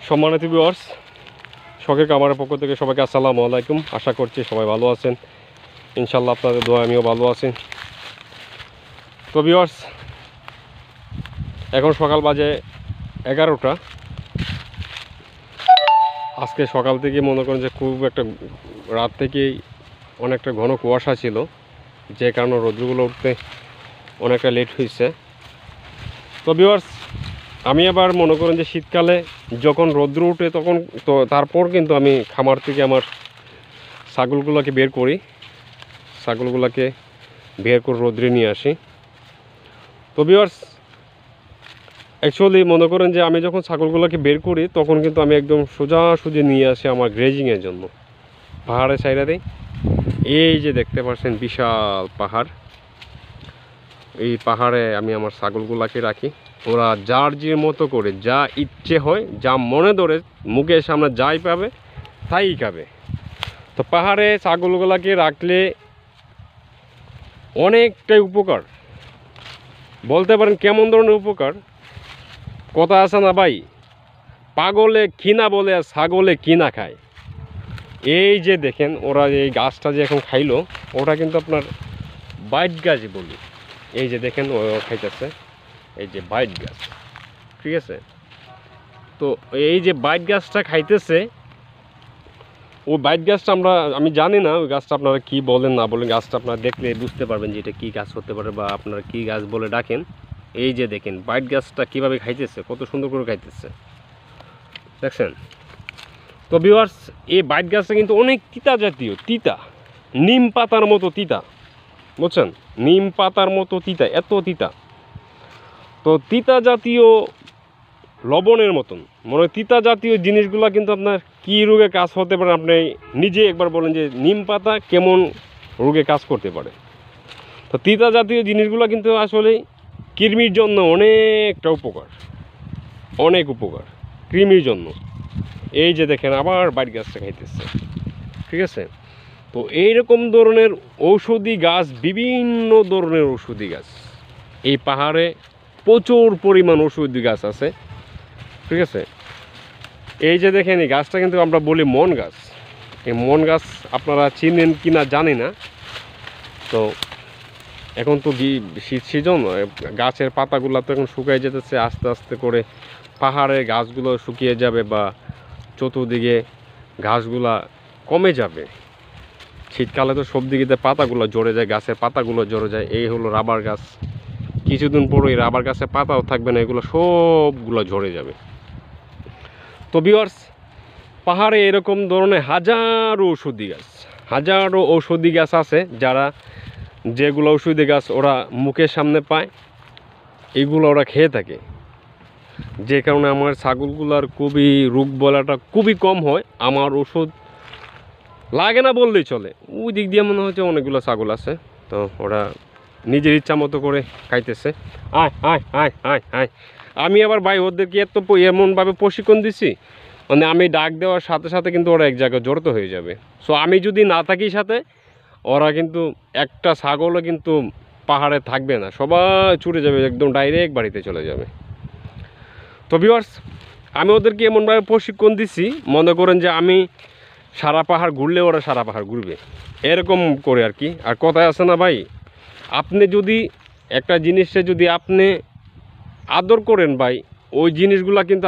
সম্মানিত ভিউয়ার্স, শখের খামারের পক্ষ থেকে সবাইকে আসসালামু আলাইকুম। আশা করছি সবাই ভালো আছেন, ইনশাল্লাহ আপনাদের দোয়া আমিও ভালো আছি। তো ভিউয়ার্স, এখন সকাল বাজে 11টা। আজকে সকাল থেকে মনে করেন যে খুব একটা রাত থেকেই অনেকটা ঘন কুয়াশা ছিল, যে কারণে রোদ্রগুলো উঠতে অনেকটা লেট হয়েছে। তো ভিউয়ার্স, আমি আবার মনে করেন যে শীতকালে যখন রৌদ্র উঠে তখন তো তারপর কিন্তু আমি খামার থেকে আমার ছাগলগুলোকে বের করি, ছাগলগুলোকে বের করে রৌদ্রে নিয়ে আসি। তো ভিউয়ার্স, অ্যাকচুয়ালি মনে করেন যে আমি যখন ছাগলগুলোকে বের করি তখন কিন্তু আমি একদম সোজাসুজি নিয়ে আসি আমার গ্রেজিংয়ের জন্য পাহাড়ের সাইডে। এই যে দেখতে পাচ্ছেন বিশাল পাহাড়, এই পাহাড়ে আমি আমার ছাগলগুলোকে রাখি। ওরা যার যে মতো করে যা ইচ্ছে হয়, যা মনে ধরে মুখের সামনে যাই পাবে তাই খাবে। তো পাহাড়ে ছাগলগুলোকে রাখলে অনেকটাই উপকার, বলতে পারেন কেমন ধরনের উপকার। কথা আছে না ভাই, পাগলে কিনা বলে আর ছাগলে কিনা খায়। এই যে দেখেন ওরা এই গাছটা যে এখন খাইলো, ওটা কিন্তু আপনার বাইট গাছ বলি। এই যে দেখেন ও খাইতেছে, এই যে বাইট গাছ, ঠিক আছে। তো এই যে বাইট গাছটা খাইতেছে, ওই বাইট গাছটা আমি জানি না ওই গাছটা আপনারা কী বলেন না বলেন, গাছটা আপনারা দেখলে বুঝতে পারবেন যে এটা কী গাছ হতে পারে বা আপনারা কী গাছ বলে ডাকেন। এই যে দেখেন বাইট গাছটা কীভাবে খাইতেছে, কত সুন্দর করে খাইতেছে, দেখছেন। তো ভিউয়ার্স, এই বাইট গাছটা কিন্তু অনেক তিতা জাতীয়, তিতা, নিম পাতার মতো তিতা, বুঝছেন, নিম পাতার মতো তিতা, এত তিতা। তো তিতা জাতীয় লবণের মতন মনে হয় তিতা জাতীয় জিনিসগুলো কিন্তু আপনার কী রোগে কাজ হতে পারে, আপনি নিজে একবার বলেন যে নিম পাতা কেমন রোগে কাজ করতে পারে। তো তিতা জাতীয় জিনিসগুলো কিন্তু আসলে কৃমির জন্য অনেকটা উপকার, অনেক উপকার কৃমির জন্য। এই যে দেখেন আবার বাইট গাছটা খাইতেছে, ঠিক আছে। তো এইরকম ধরনের ঔষধি গাছ, বিভিন্ন ধরনের ঔষধি গাছ এই পাহাড়ে প্রচুর পরিমাণ ঔষধি গাছ আছে, ঠিক আছে। এই যে দেখেন এই গাছটা কিন্তু আমরা বলি মন গাছ। এই মন গাছ আপনারা চিনেন কি না জানি না। তো এখন তো শীত সিজন, গাছের পাতাগুলো তো এখন শুকিয়ে যেতেছে আস্তে আস্তে করে, পাহাড়ের গাছগুলো শুকিয়ে যাবে বা চতুর্দিকে ঘাসগুলা কমে যাবে। শীতকালে তো সব দিকে পাতাগুলো ঝরে যায়, গাছের পাতাগুলো ঝরে যায়। এই হলো রাবার গাছ, কিছুদিন পরেই রাবার গাছের পাতাও থাকবে না, এগুলো সবগুলো ঝরে যাবে। তো ভিউয়ার্স, পাহাড়ে এরকম ধরনের হাজারো ঔষধি গাছ আছে, যেগুলো ঔষধি গাছ ওরা মুখের সামনে পায়, এগুলো ওরা খেয়ে থাকে, যে কারণে আমার ছাগলগুলার খুবই রোগ বলাটা খুবই কম হয়। আমার ওষুধ লাগে না বললেই চলে। ওই দিক দিয়ে মনে হচ্ছে অনেকগুলো ছাগল আছে, তো ওরা নিজের ইচ্ছা মতো করে খাইতেছে। আয় আয় আয় আয় আয়। আমি আবার ভাই ওদেরকে এমনভাবে প্রশিক্ষণ দিছি, মানে আমি ডাক দেওয়ার সাথে সাথে কিন্তু ওরা এক জায়গায় জড়িত হয়ে যাবে। সো আমি যদি না থাকি সাথে, ওরা কিন্তু একটা ছাগলও কিন্তু পাহাড়ে থাকবে না, সবাই ছুটে যাবে, একদম ডাইরেক্ট বাড়িতে চলে যাবে। তো ভিউয়ার্স, আমি ওদেরকে এমনভাবে প্রশিক্ষণ দিছি, মনে করেন যে আমি সারা পাহাড় ঘুরলে ওরা সারা পাহাড় ঘুরবে, এরকম করে আর কি। আর কথায় আছে না ভাই, আপনি যদি একটা জিনিসটা যদি আপনি আদর করেন ভাই, ওই জিনিসগুলো কিন্তু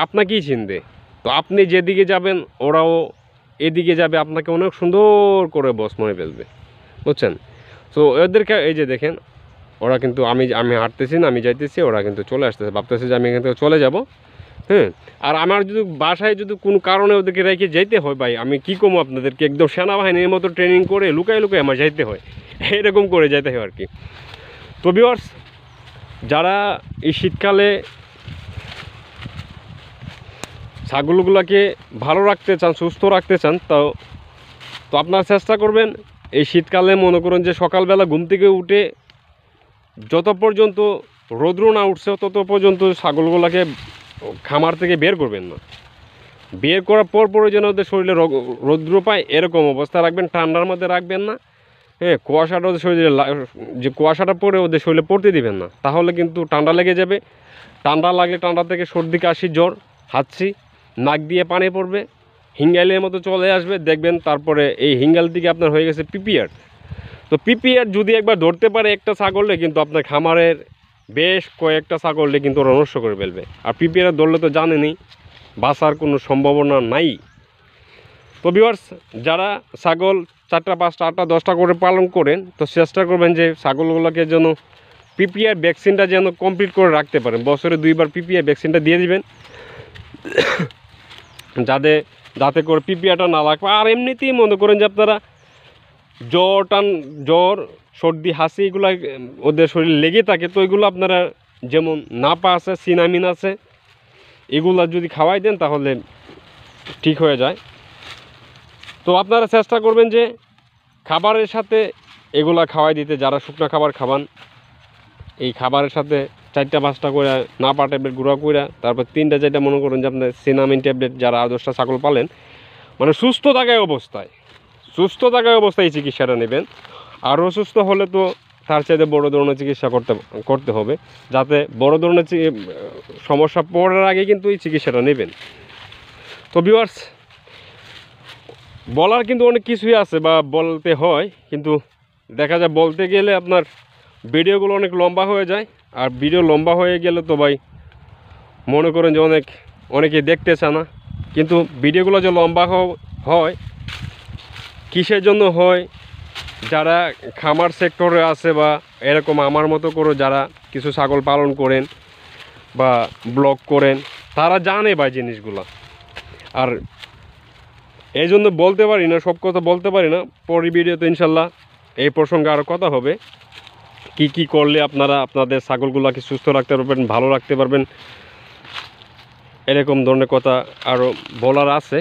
আপনাকেই চিনবে। তো আপনি যেদিকে যাবেন ওরাও এদিকে যাবে, আপনাকে অনেক সুন্দর করে বস মনে ফেলবে, বুঝছেন। তো ওদেরকে এই যে দেখেন ওরা কিন্তু আমি হাঁটতেছি না, আমি যাইতেছি, ওরা কিন্তু চলে আসতেছে, ভাবতেছে যে আমি এখান থেকে চলে যাব। হ্যাঁ, আর আমার যদি বাসায় যদি কোনো কারণে ওদেরকে রেখে যেতে হয় ভাই, আমি কী কমো আপনাদেরকে, একদম সেনাবাহিনীর মতো ট্রেনিং করে লুকায় আমার যাইতে হয়, এরকম করে যেতে হয় আর কি। তো ভিউয়ার্স, যারা এই শীতকালে ছাগলগুলোকে ভালো রাখতে চান, সুস্থ রাখতে চান, তো আপনারা চেষ্টা করবেন এই শীতকালে মনে করুন যে সকালবেলা ঘুম থেকে উঠে যত পর্যন্ত রৌদ্র না উঠছে তত পর্যন্ত ছাগলগুলোকে খামার থেকে বের করবেন না। বের করার পরে যেন ওদের শরীরে রৌদ্র পায় এরকম অবস্থা রাখবেন, ঠান্ডার মধ্যে রাখবেন না। হ্যাঁ, কুয়াশাটা ওদের শরীরে, যে কুয়াশাটা পরে ওদের শরীরে পড়তে দিবেন না, তাহলে কিন্তু ঠান্ডা লেগে যাবে। ঠান্ডা লাগলে ঠান্ডা থেকে সর্দি কাশি জ্বর হাঁচি নাক দিয়ে পানি পড়বে, হিঙ্গালের মতো চলে আসবে, দেখবেন তারপরে এই হিঙ্গাল থেকে আপনার হয়ে গেছে পিপিআর। তো পিপিআর যদি একবার ধরতে পারে একটা ছাগলে, কিন্তু আপনার খামারের বেশ কয়েকটা ছাগলে কিন্তু ওরা নষ্ট করে ফেলবে। আর পিপিআর ধরলে তো জানেনই বাঁচার কোনো সম্ভাবনা নাই। তো ভিউয়ার্স, যারা ছাগল 4টা 5টা 8টা 10টা করে পালন করেন, তো চেষ্টা করবেন যে ছাগলগুলোকে যেন পিপিআর ভ্যাকসিনটা যেন কমপ্লিট করে রাখতে পারেন। বছরে 2বার পিপিআর ভ্যাকসিনটা দিয়ে দিবেন, যাতে করে পিপিআরটা না লাগবে। আর এমনিতেই মনে করেন যে আপনারা জ্বর সর্দি হাসি এগুলো ওদের শরীরে লেগে থাকে, তো এগুলো আপনারা যেমন নাপা আছে, সিনামিন আছে, এগুলো যদি খাওয়াই দেন তাহলে ঠিক হয়ে যায়। তো আপনারা চেষ্টা করবেন যে খাবারের সাথে এগুলা খাওয়াই দিতে, যারা শুকনো খাবার খাবান এই খাবারের সাথে 4টা 5টা করে নাপা ট্যাবলেট গুঁড়া করে, তারপর 3টা 4টা মনে করেন যে আপনার সিনামিন ট্যাবলেট, যারা 10টা ছাগল পালেন মানে সুস্থ থাকায় অবস্থায় এই চিকিৎসাটা নেবেন। আর অসুস্থ হলে তো তার চাইতে বড় ধরনের চিকিৎসা করতে হবে, যাতে বড় ধরনের সমস্যা পড়ার আগে কিন্তু এই চিকিৎসাটা নেবেন। তো ভিউয়ার্স, বলার কিন্তু অনেক কিছুই আছে বা বলতে হয়, কিন্তু দেখা যায় বলতে গেলে আপনার ভিডিওগুলো অনেক লম্বা হয়ে যায়। আর ভিডিও লম্বা হয়ে গেলে তো ভাই মনে করেন যে অনেকে দেখতে চায় না। কিন্তু ভিডিওগুলো যে লম্বা হয় কিসের জন্য হয়, যারা খামার সেক্টরে আছে বা এরকম আমার মতো করে যারা কিছু ছাগল পালন করেন বা ব্লগ করেন, তারা জানে ভাই জিনিসগুলো। আর এই জন্য বলতে পারি না, সব কথা বলতে পারি না। পরের ভিডিওতে ইনশাল্লাহ এই প্রসঙ্গে আরও কথা হবে, কি করলে আপনারা আপনাদের ছাগলগুলোকে সুস্থ রাখতে পারবেন, ভালো রাখতে পারবেন, এরকম ধরনের কথা আরও বলার আছে।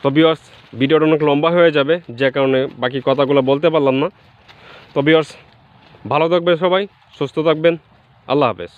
তো ভিউয়ার্স, ভিডিওটা অনেক লম্বা হয়ে যাবে, যে কারণে বাকি কথাগুলো বলতে পারলাম না। তো ভিউয়ার্স, ভালো থাকবেন সবাই, সুস্থ থাকবেন, আল্লাহ হাফেজ।